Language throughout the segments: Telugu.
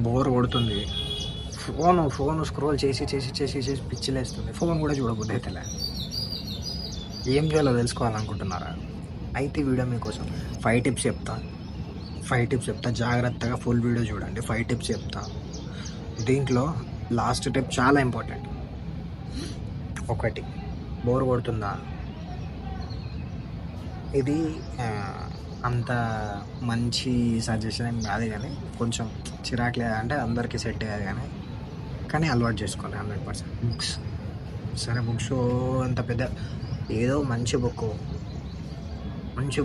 బోర్ కొడుతుంది, ఫోన్ స్క్రోల్ చేసి చేసి చేసి చేసి పిచ్చిలేస్తుంది, ఫోన్ కూడా చూడబుద్ది అయితేలే. ఏం చేయాలో తెలుసుకోవాలనుకుంటున్నారా? అయితే వీడియో మీకోసం 5 టిప్స్ చెప్తా, జాగ్రత్తగా ఫుల్ వీడియో చూడండి. 5 టిప్స్ చెప్తా. దీంట్లో లాస్ట్ టిప్ చాలా ఇంపార్టెంట్. 1, బోర్ కొడుతుందా? ఇది అంత మంచి సజెషన్ ఏం కాదు, కానీ కొంచెం చిరాకు లేదంటే అందరికీ సెట్ అయ్యేది, కానీ అలవాటు చేసుకోవాలి 100%. బుక్స్, సరే బుక్స్ అంత పెద్ద ఏదో మంచి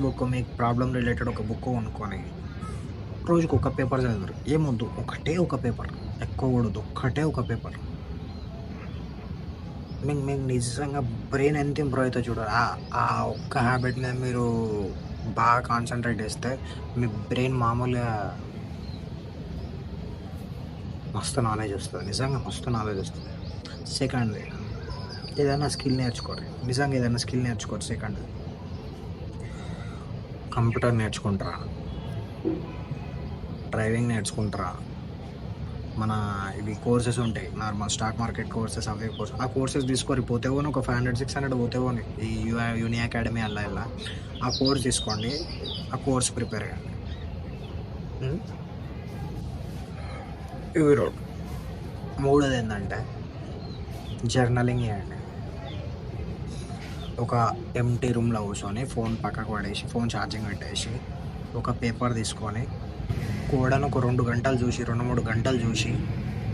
బుక్ మీకు ప్రాబ్లం రిలేటెడ్ ఒక బుక్ కొనుక్కొని రోజుకి ఒక పేపర్ చదువురు. ఏమొద్దు, ఒక పేపర్, ఎక్కువ కూడదు, ఒక పేపర్. మీకు నిజంగా బ్రెయిన్ ఎంత ఇంప్రూవ్ అవుతుందో చూడాలి. ఆ ఒక్క హ్యాబిట్ మీద మీరు బాగా కాన్సన్ట్రేట్ చేస్తే మీ బ్రెయిన్ మామూలుగా మస్తు నాలెడ్జ్ వస్తుంది, నిజంగా మస్తు నాలెడ్జ్ వస్తుంది. సెకండ్, ఏదైనా స్కిల్ నేర్చుకోండి. సెకండ్, కంప్యూటర్ నేర్చుకుంటారా, డ్రైవింగ్ నేర్చుకుంటారా, మన ఇవి కోర్సెస్ ఉంటాయి, నార్మల్ స్టాక్ మార్కెట్ కోర్సెస్, అవే కోర్సెస్. ఆ కోర్సెస్ తీసుకొని పోతేవో ఒక 500-600 పోతేవో ఈ యూని అకాడమీ అలా ఆ కోర్స్ తీసుకోండి, ఆ కోర్స్ ప్రిపేర్ అయ్యండి. ఇవి రోడ్. 3 ఏంటంటే జర్నలింగ్ చేయండి. ఒక ఎంటీ రూమ్లో కూర్చొని ఫోన్ పక్కకు పడేసి, ఫోన్ ఛార్జింగ్ పెట్టేసి, ఒక పేపర్ తీసుకొని కోడను ఒక 2 గంటలు చూసి, 2-3 గంటలు చూసి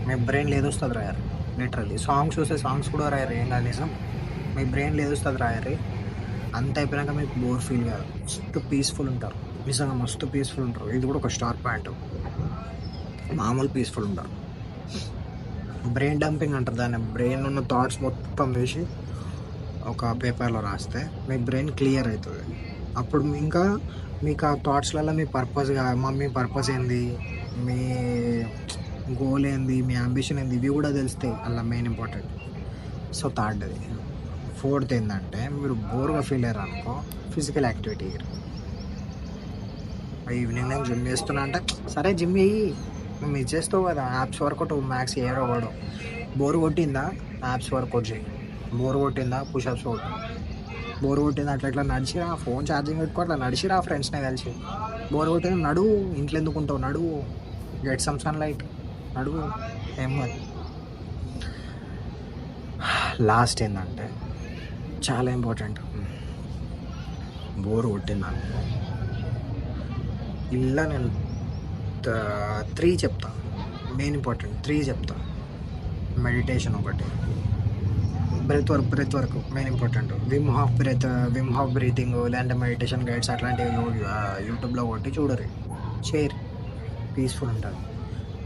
మీ బ్రెయిన్ లేదొస్తుంది రాయాలి. లిటరల్లీ సాంగ్స్ చూస్తే సాంగ్స్ కూడా రాయరు, ఏం కాదు నిజం. మీ బ్రెయిన్ లేదొస్తుంది రాయరు. అంత అయిపోయినాక మీకు బోర్ ఫీల్ కాదు, మస్తు పీస్ఫుల్ ఉంటారు, నిజంగా మస్తు పీస్ఫుల్ ఉంటారు. ఇది కూడా ఒక స్టార్ పాయింట్, మామూలు పీస్ఫుల్ ఉంటారు. బ్రెయిన్ డంపింగ్ అంటారు దాన్ని. బ్రెయిన్ ఉన్న థాట్స్ మొత్తం వేసి ఒక పేపర్లో రాస్తే మీ బ్రెయిన్ క్లియర్ అవుతుంది. అప్పుడు ఇంకా మీకు ఆ థాట్స్లలో మీ పర్పస్ ఏంది, మీ గోల్ ఏంది, మీ అంబిషన్ ఏంది, ఇవి కూడా తెలుస్తాయి అలా, మెయిన్ ఇంపార్టెంట్. సో థర్డ్ది. 4th ఏంటంటే మీరు బోర్గా ఫీల్ అయ్యారు అనుకో, ఫిజికల్ యాక్టివిటీ. ఈవినింగ్ నేను జిమ్ చేస్తున్నా అంటే సరే జిమ్ అయ్యి మీరు చేస్తావు కదా, యాప్స్ వర్కౌట్ మ్యాక్స్ ఏరో వాడు. బోర్ కొట్టిందా, యాప్స్ వర్కౌట్ చేయి. బోర్ కొట్టిందా, పుషప్స్ కొట్టు. బోర్ కొట్టింది అట్లా నడిచిరా, ఫోన్ ఛార్జింగ్ పెట్టుకో, అట్లా నడిచిరా ఫ్రెండ్స్నే కలిసి. బోర్ కొట్టింది నడువు, ఇంట్లో ఎందుకు ఉంటావు, నడువు, గెట్ సమ్ సన్లైట్, నడువు, ఏం కాదు. లాస్ట్ ఏంటంటే చాలా ఇంపార్టెంట్, బోర్ కొట్టిందని ఇలా నేను 3 చెప్తా, మెయిన్ ఇంపార్టెంట్ 3 చెప్తా. మెడిటేషన్ ఒకటి, breath work main important. Wim Hof breathing, లేదంటే మెడిటేషన్ గైడ్స్ అట్లాంటివి యూట్యూబ్లో కొట్టి చూడరు, చేయరు, పీస్ఫుల్ ఉంటుంది.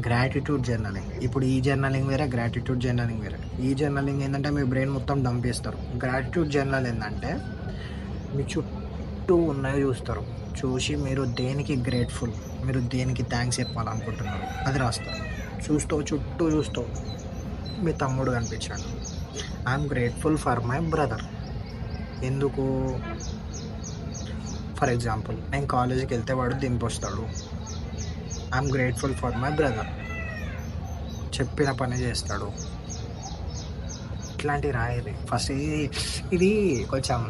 Gratitude journaling. ఇప్పుడు ఈ జర్నలింగ్ వేరే, గ్రాటిట్యూడ్ జర్నలింగ్ వేరే. ఈ జర్నలింగ్ ఏంటంటే మీ బ్రెయిన్ మొత్తం డంప్ చేస్తారు. గ్రాటిట్యూడ్ జర్నల్ ఏంటంటే మీ చుట్టూ ఉన్నవి చూస్తారు, చూసి మీరు దేనికి గ్రేట్ఫుల్, మీరు దేనికి థ్యాంక్స్ చెప్పాలనుకుంటున్నారు అది రాస్తారు. చుట్టూ చూస్తావు, మీ తమ్ముడు కనిపించాడు, I'm grateful for my brother. ఎందుకు? ఫర్ ఎగ్జాంపుల్ నేను కాలేజీకి వెళ్తే వాడు దింపొస్తాడు, I'm grateful for my brother, చెప్పిన పని చేస్తాడు. ఇట్లాంటివి రాయరు ఫస్ట్. ఇది కొంచెం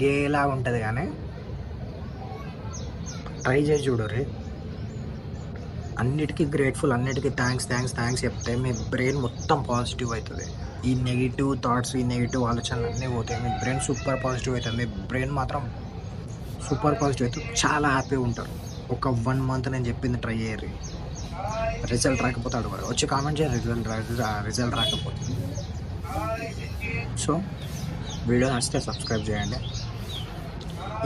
గేలా ఉంటుంది, కానీ ట్రై చేసి చూడరు. అన్నిటికీ గ్రేట్ఫుల్, అన్నిటికీ థ్యాంక్స్ చెప్తే మీ బ్రెయిన్ మొత్తం పాజిటివ్ అవుతుంది. ఈ నెగిటివ్ థాట్స్, ఈ నెగిటివ్ ఆలోచనలు అన్నీ పోతాయి. మీ బ్రెయిన్ సూపర్ పాజిటివ్ అవుతుంది. మీ బ్రెయిన్ మాత్రం సూపర్ పాజిటివ్ అవుతుంది, చాలా హ్యాపీగా ఉంటారు. ఒక 1 మంత్ నేను చెప్పింది ట్రై చేయరు. రిజల్ట్ రాకపోతే అడగరు, వచ్చి కామెంట్ చేయరు రిజల్ట్ రాకపోతే. సో వీడియో నచ్చితే సబ్స్క్రైబ్ చేయండి.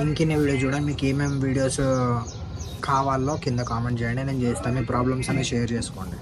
ఇంకిన్ని వీడియో చూడండి. మీకు ఏమేమి వీడియోస్ కావాలో కింద కామెంట్ చేయండి, నేను చేస్తాను. మీ ప్రాబ్లమ్స్ అన్నీ షేర్ చేసుకోండి.